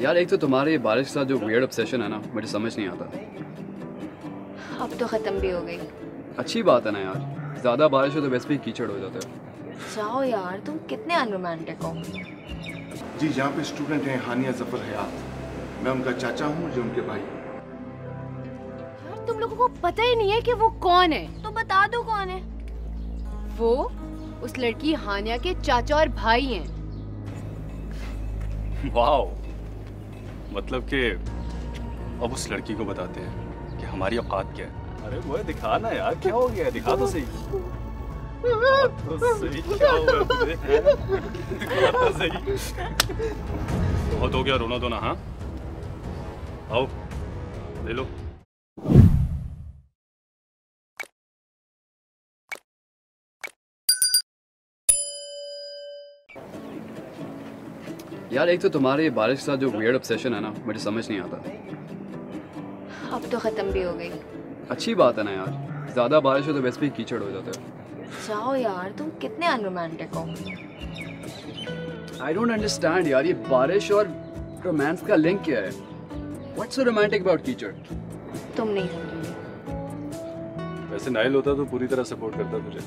यार एक तो तुम्हारे बारिश के साथ जो वियर्ड ऑब्सेशन है ना, मुझे समझ नहीं आता। अब तो ख़त्म भी हो गई। अच्छी बात है ना यार, ज़्यादा बारिश हो तो वैसे भी कीचड़ हो जाता है। जाओ यार, तुम कितने अनरोमांटिक हो। जी, यहाँ पे स्टूडेंट हैं हानिया जफर हयात। मैं उनका चाचा हूँ, जो उनके भाई। यार तुम लोगों को पता ही नहीं है कि वो कौन है। तो बता दो कौन है। वो उस लड़की हानिया के चाचा और भाई हैं। वाओ, मतलब कि अब उस लड़की को बताते हैं कि हमारी औकात क्या है। अरे वो दिखा ना यार, क्या हो गया, दिखा तो सही। तो सही क्या हुआ तुझे? दिखा तो सही। बहुत हो गया, रोना धोना। हाँ आओ ले लो। यार एक तो तुम्हारे बारिश के साथ जो वियर्ड ऑब्सेशन है ना, मुझे समझ नहीं आता। अब तो ख़त्म भी हो गई। अच्छी बात है ना यार, ज़्यादा बारिश हो तो वैसे भी कीचड़ हो जाता है। जाओ यार, तुम कितने अनरोमांटिक हो। आई डोंट अंडरस्टैंड यार, ये बारिश और रोमांस का लिंक क्या है? व्हाट्स सो रोमांटिक अबाउट कीचड़? तुम नहीं समझोगे। वैसे नाइल होता तो पूरी तरह सपोर्ट करता तुझे।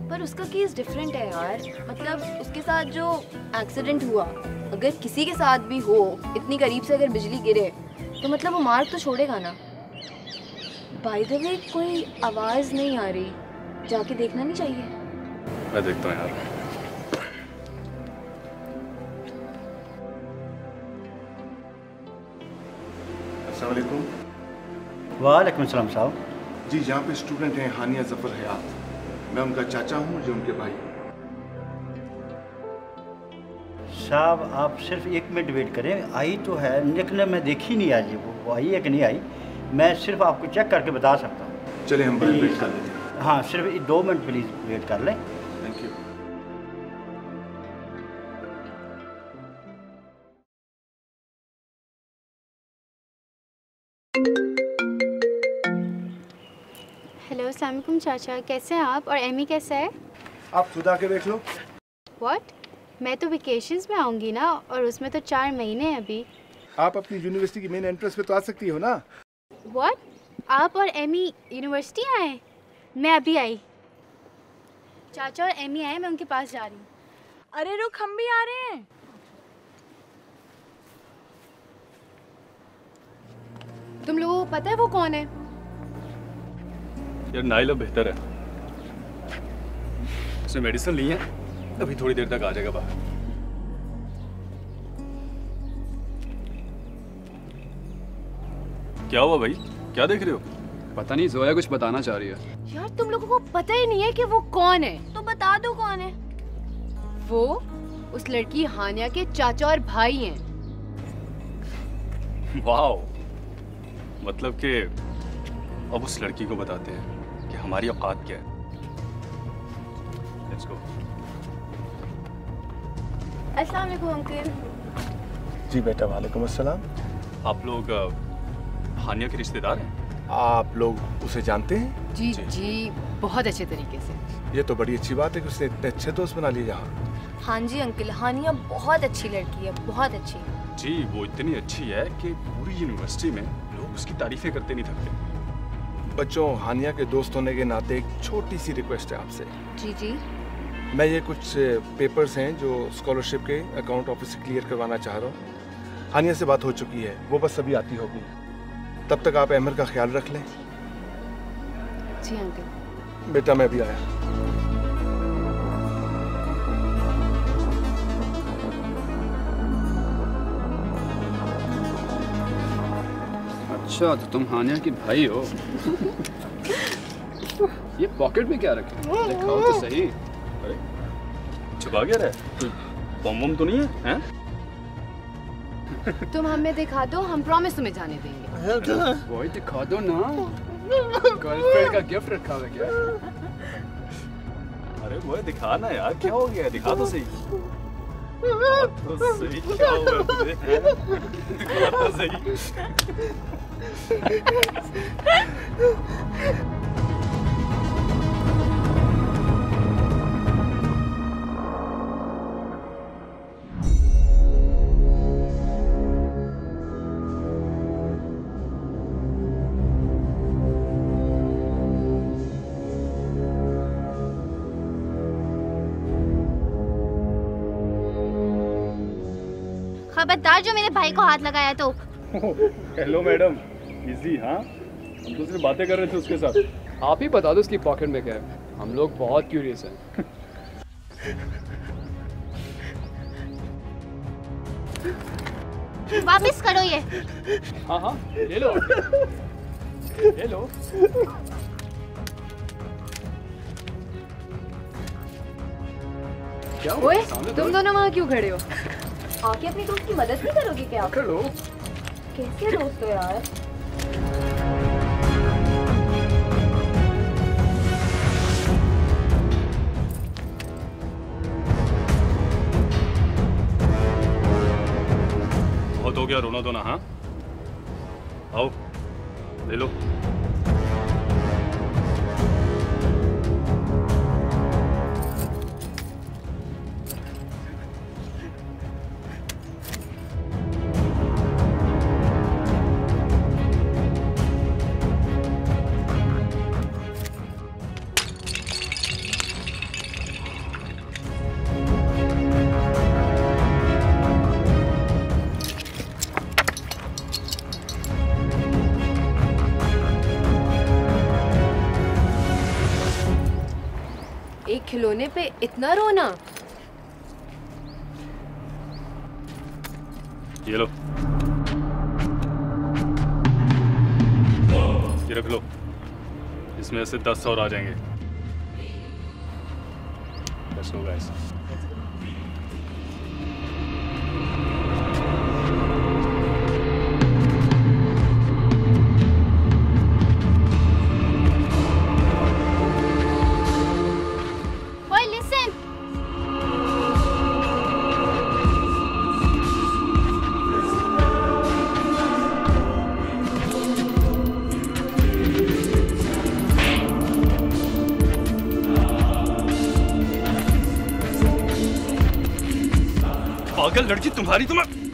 पर उसका केस डिफरेंट है यार। मतलब उसके साथ जो एक्सीडेंट हुआ, अगर किसी के साथ भी हो, इतनी करीब से अगर बिजली गिरे तो मतलब वो मार्क तो छोड़ेगा ना। बाय द वे, कोई आवाज़ नहीं आ रही, जाके देखना नहीं चाहिए? मैं देखता हूँ यार। अस्सलाम वालेकुम। वालेकुम सलाम साहब। जी, यहाँ पे स्टूडेंट हैं हानिया जफर हयात। मैं उनका चाचा हूँ, जो उनके भाई। साहब आप सिर्फ 1 मिनट वेट करें, आई तो है लेकिन मैं देखी नहीं आज वो आई है कि नहीं आई। मैं सिर्फ आपको चेक करके बता सकता हूँ। चले हम बाहर वेट कर लेते हैं। हाँ, सिर्फ 2 मिनट प्लीज़ वेट कर लें। Thank you. हेलो, अस्सलाम वालेकुम चाचा, कैसे हैं आप? और एमी कैसा है? आप खुद आके देख लो। व्हाट? मैं तो वेकेशंस में आऊँगी ना, और उसमें तो 4 महीने हैं अभी। आप अपनी यूनिवर्सिटी की मेन एंट्रेंस पे तो आ सकती हो ना। व्हाट? आप और एमी यूनिवर्सिटी आए? मैं अभी आई। चाचा और एमी आए, मैं उनके पास जा रही हूँ। अरे रुक, हम भी आ रहे हैं। तुम लोगों को पता है वो कौन है? यार नाइल अब बेहतर है, उसने मेडिसिन ली है, अभी थोड़ी देर तक आ जाएगा बाहर। क्या हुआ भाई, क्या देख रहे हो? पता नहीं, जोया कुछ बताना चाह रही है। यार तुम लोगों को पता ही नहीं है कि वो कौन है। तो बता दो कौन है। वो उस लड़की हानिया के चाचा और भाई हैं। वाओ, मतलब कि अब उस लड़की को बताते हैं कि हमारी औकात क्या है। Let's go. अस्सलाम वालेकुम अंकल। जी बेटा, वालेकुम अस्सलाम। आप लोग हानिया के रिश्तेदार हैं? आप लोग उसे जानते हैं? जी जी, बहुत अच्छे तरीके से। ये तो बड़ी अच्छी बात है कि उसने इतने अच्छे दोस्त बना लिए यहाँ। हाँ जी अंकल, हानिया बहुत अच्छी लड़की है, बहुत अच्छी। जी, वो इतनी अच्छी है कि पूरी यूनिवर्सिटी में लोग उसकी तारीफें करते नहीं थकते। बच्चों, हानिया के दोस्त होने के नाते एक छोटी सी रिक्वेस्ट है आपसे। जी जी। मैं ये कुछ पेपर्स हैं जो स्कॉलरशिप के अकाउंट ऑफिस से क्लियर करवाना चाह रहा हूँ। हानिया से बात हो चुकी है, वो बस अभी आती होगी। तब तक आप अहमर का ख्याल रख लें। जी अंकल। बेटा मैं भी आया। अच्छा, तो तुम हानिया की भाई हो। ये पॉकेट में क्या रखे? दिखाओ तो सही। अरे छुपा क्या रहा है? बम बम तो नहीं है, हैं? तुम हमें दिखा दो, हम प्रॉमिस तुम्हें जाने देंगे। वो ही दिखा दो ना। गर्लफ्रेंड का गिफ्ट रखा हुआ है क्या? अरे वो दिखा ना यार, क्या हो गया, दिखा तो सही। तो सही क्या हुआ तुझे, हैं? दिखा तो सही। खबरदार जो मेरे भाई को हाथ लगाया तो। Hello madam, easy. हाँ, हम तो सिर्फ बातें कर रहे थे उसके साथ। आप ही बता दो उसकी पॉकेट में क्या है, हम लोग बहुत क्यूरियस हैं। वापस करो ये। हाँ हाँ, ले लो ले लो। क्या हुआ? ओए, सामने तुम दोनों वहाँ क्यों खड़े हो? आके अपनी दोस्त की मदद नहीं करोगे क्या? पकड़ लो। कैसे दोस्त हो यार? बहुत हो गया रोना धोना। हाँ, आओ ले लो। एक खिलौने पे इतना रोना? ये लो, ये रख लो, इसमें से 10 और आ जाएंगे। Let's go guys. ओए लिसन, पागल लड़की तुम्हारी, तुम्हें